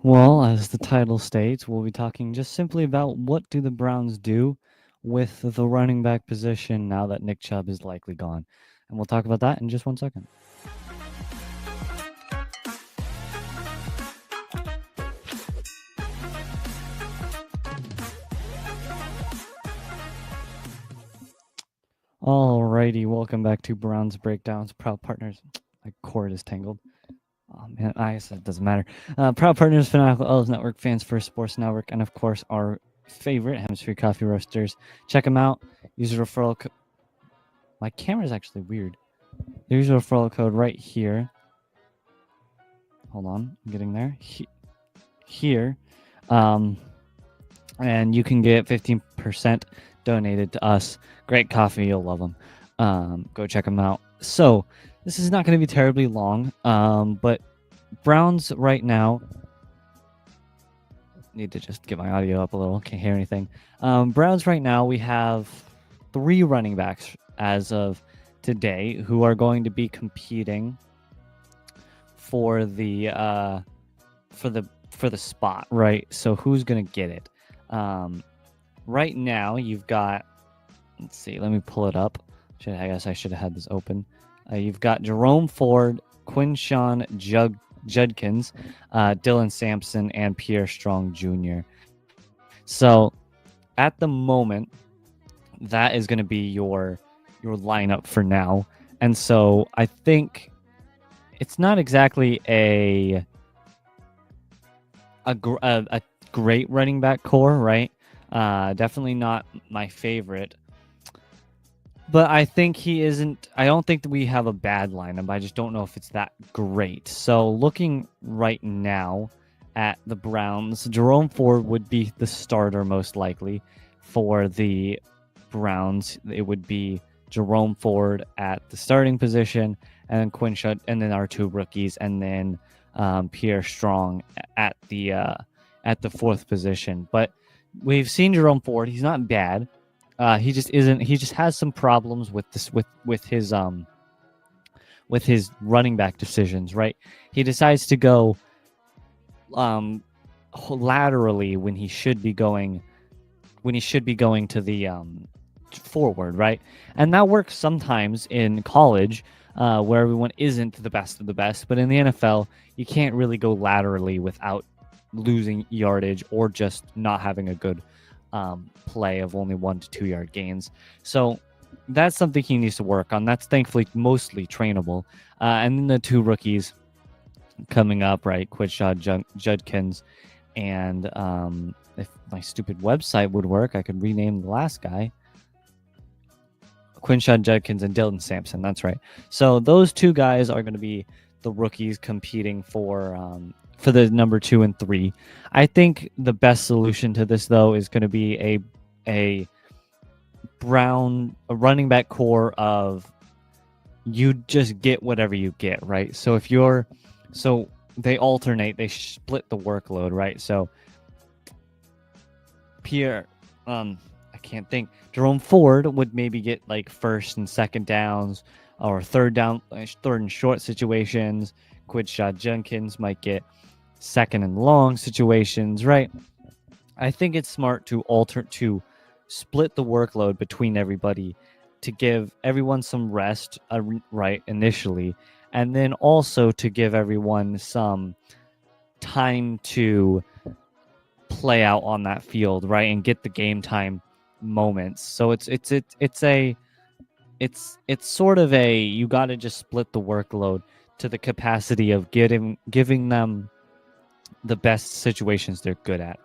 Well, as the title states, we'll be talking just simply about what do the Browns do with the running back position now that Nick Chubb is likely gone. And we'll talk about that in just 1 second. Alrighty, welcome back to Browns Breakdowns, proud partners. My cord is tangled. Oh man, I guess that doesn't matter. Proud partners, Fanatical Elves Network, Fans First Sports Network, and of course our favorite Hemisphere Coffee Roasters. Check them out. Use the referral code. My camera is actually weird. Use the referral code right here. Hold on, I'm getting there. Here. And you can get 15% donated to us. Great coffee, you'll love them. Go check them out. So this is not going to be terribly long, but Browns right now. Need to just get my audio up a little. Can't hear anything. Browns right now, we have 3 running backs as of today who are going to be competing for the spot, right? So who's going to get it? Right now, you've got, let's see, let me pull it up. I guess I should have had this open. You've got Jerome Ford, Quinshawn Judkins, Dylan Sampson, and Pierre Strong Jr. So at the moment, that is going to be your lineup for now. And so I think it's not exactly a great running back core, right? Definitely not my favorite. But I think he isn't. I don't think that we have a bad lineup. I just don't know if it's that great. So looking right now at the Browns, Jerome Ford would be the starter most likely for the Browns. It would be Jerome Ford at the starting position, and then Quinshawn, and then our 2 rookies, and then Pierre Strong at the 4th position. But we've seen Jerome Ford. He's not bad. He just isn't. He just has some problems with this with his running back decisions. Right, he decides to go laterally when he should be going to the forward. Right, and that works sometimes in college where everyone isn't the best of the best. But in the NFL, you can't really go laterally without losing yardage or just not having a good play of only 1 to 2 yard gains. So that's something he needs to work on. That's thankfully mostly trainable. And then the 2 rookies coming up, right? Quinshawn Judkins. And if my stupid website would work, I could rename the last guy. Quinshawn Judkins and Dylan Sampson. That's right. So those 2 guys are going to be the rookies competing for the number 2 and 3. I think the best solution to this, though, is going to be a running back core of you just get whatever you get, right? So so they alternate, they split the workload, right? So Pierre, I can't think. Jerome Ford would maybe get like 1st and 2nd downs or 3rd and short situations. Quinshawn Judkins might get 2nd and long situations, right? I think it's smart to split the workload between everybody to give everyone some rest, right, initially, and then also to give everyone some time to play out on that field, right, and get the game time moments. So it's sort of a, you got to just split the workload to the capacity of giving them the best situations they're good at.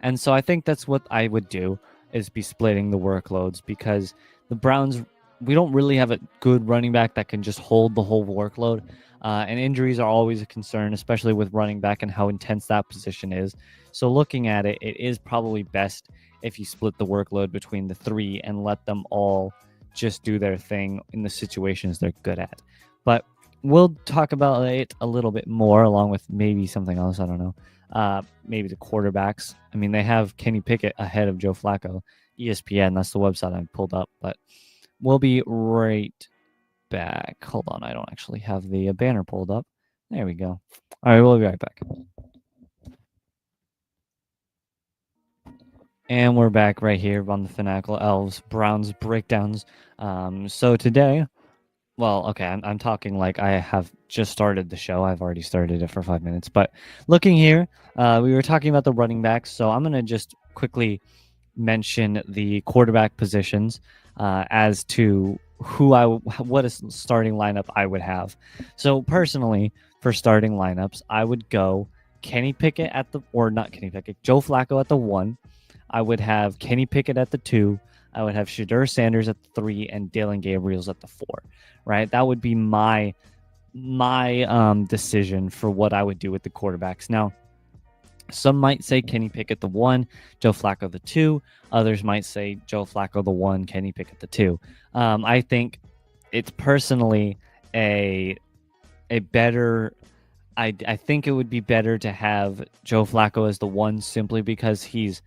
And so I think that's what I would do, is be splitting the workloads, because the Browns, we don't really have a good running back that can just hold the whole workload. And injuries are always a concern, especially with running back and how intense that position is. So looking at it, it is probably best if you split the workload between the 3 and let them all just do their thing in the situations they're good at. But we'll talk about it a little bit more, along with maybe something else. I don't know. Maybe the quarterbacks. I mean, they have Kenny Pickett ahead of Joe Flacco. ESPN, that's the website I pulled up. But we'll be right back. Hold on, I don't actually have the banner pulled up. There we go. All right, we'll be right back. And we're back right here on the Fanatical Elves Browns breakdowns. So today, well, okay, I'm talking like I have just started the show. I've already started it for 5 minutes. But looking here, we were talking about the running backs. So I'm going to just quickly mention the quarterback positions as to what a starting lineup I would have. So personally, for starting lineups, I would go Kenny Pickett or not Kenny Pickett, Joe Flacco at the 1. I would have Kenny Pickett at the 2. I would have Shadur Sanders at the 3 and Dylan Gabriel's at the 4. Right? That would be my decision for what I would do with the quarterbacks. Now, some might say Kenny Pickett the 1, Joe Flacco the 2. Others might say Joe Flacco the 1, Kenny Pickett the 2. I think it's personally a better. I think it would be better to have Joe Flacco as the 1 simply because he's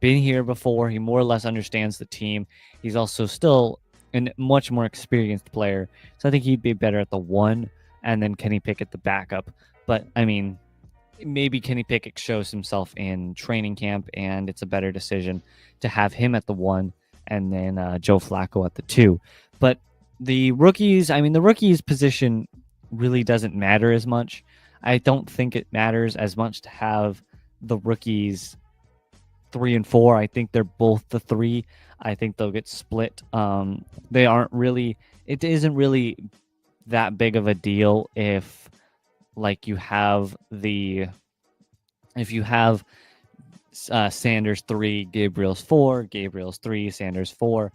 been here before. He more or less understands the team. He's also still a much more experienced player. So I think he'd be better at the 1 and then Kenny Pickett the backup. But I mean, maybe Kenny Pickett shows himself in training camp and it's a better decision to have him at the 1 and then Joe Flacco at the 2. But the rookies position really doesn't matter as much. I don't think it matters as much to have the rookies 3 and 4. I think they're both the 3. I think they'll get split. They aren't really. It isn't really that big of a deal if, like, you have Sanders 3, Gabriel's 4, Gabriel's 3, Sanders 4. It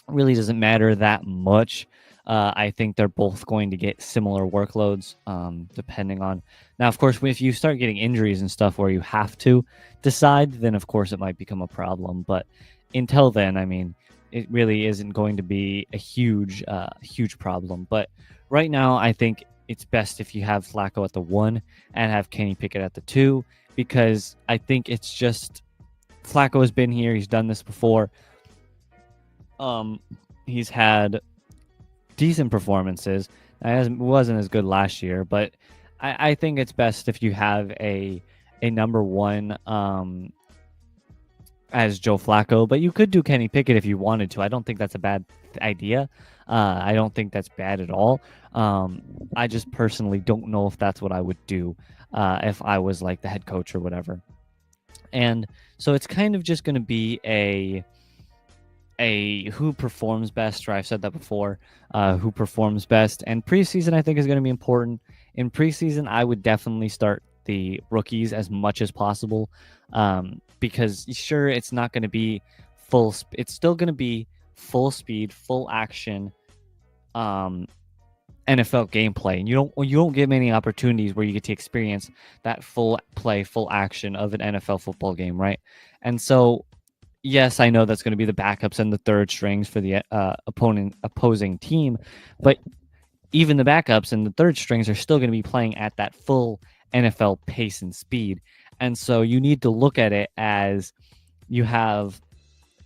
really doesn't matter that much. I think they're both going to get similar workloads, depending on. Now, of course, if you start getting injuries and stuff where you have to decide, then of course it might become a problem. But until then, I mean, it really isn't going to be a huge problem. But right now, I think it's best if you have Flacco at the 1 and have Kenny Pickett at the 2, because I think it's just Flacco has been here. He's done this before. He's had decent performances. It wasn't as good last year, but I think it's best if you have a number 1 as Joe Flacco, but you could do Kenny Pickett if you wanted to. I don't think that's a bad idea. I don't think that's bad at all. I just personally don't know if that's what I would do if I was like the head coach or whatever. And so it's kind of just going to be a who performs best, or I've said that before, who performs best. And preseason, I think, is going to be important. In preseason, I would definitely start the rookies as much as possible, because sure, it's not going to be it's still going to be full speed, full action, NFL gameplay, and you don't get many opportunities where you get to experience that full play, full action of an NFL football game, right? And so, yes, I know that's going to be the backups and the third strings for the opposing team, but even the backups and the third strings are still going to be playing at that full NFL pace and speed. And so you need to look at it as you have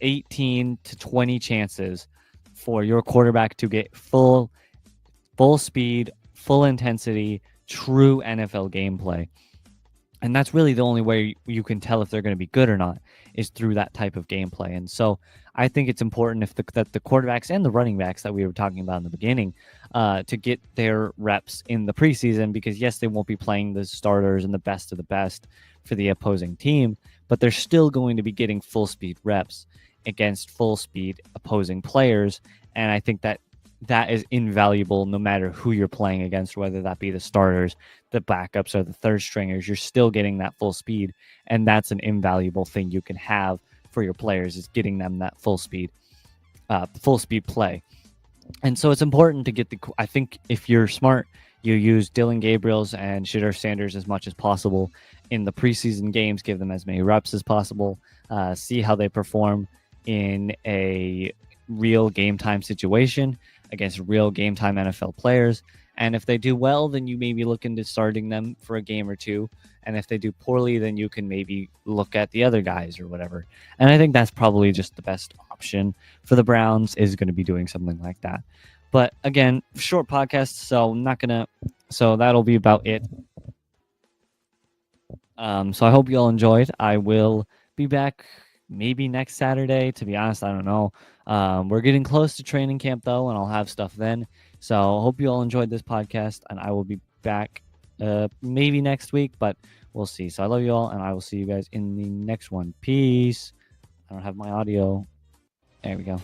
18 to 20 chances for your quarterback to get full speed, full intensity, true NFL gameplay. And that's really the only way you can tell if they're going to be good or not, is through that type of gameplay. And so I think it's important that the quarterbacks and the running backs that we were talking about in the beginning to get their reps in the preseason, because yes, they won't be playing the starters and the best of the best for the opposing team, but they're still going to be getting full speed reps against full speed opposing players. And I think that is invaluable no matter who you're playing against, whether that be the starters, the backups, or the third stringers. You're still getting that full speed, and that's an invaluable thing you can have for your players, is getting them that full speed play. And so it's important to get I think if you're smart, you use Dylan Gabriel's and Shadur Sanders as much as possible in the preseason games, give them as many reps as possible, see how they perform in a real game time situation against real game time NFL players. And if they do well, then you may be looking to starting them for a game or two. And if they do poorly, then you can maybe look at the other guys or whatever. And I think that's probably just the best option for the Browns, is going to be doing something like that. But again, short podcast, so that'll be about it. So I hope you all enjoyed. I will be back maybe next Saturday. To be honest, I don't know. We're getting close to training camp though, and I'll have stuff then. So hope you all enjoyed this podcast, and I will be back maybe next week, but we'll see. So I love you all, and I will see you guys in the next one. Peace. I don't have my audio. There we go.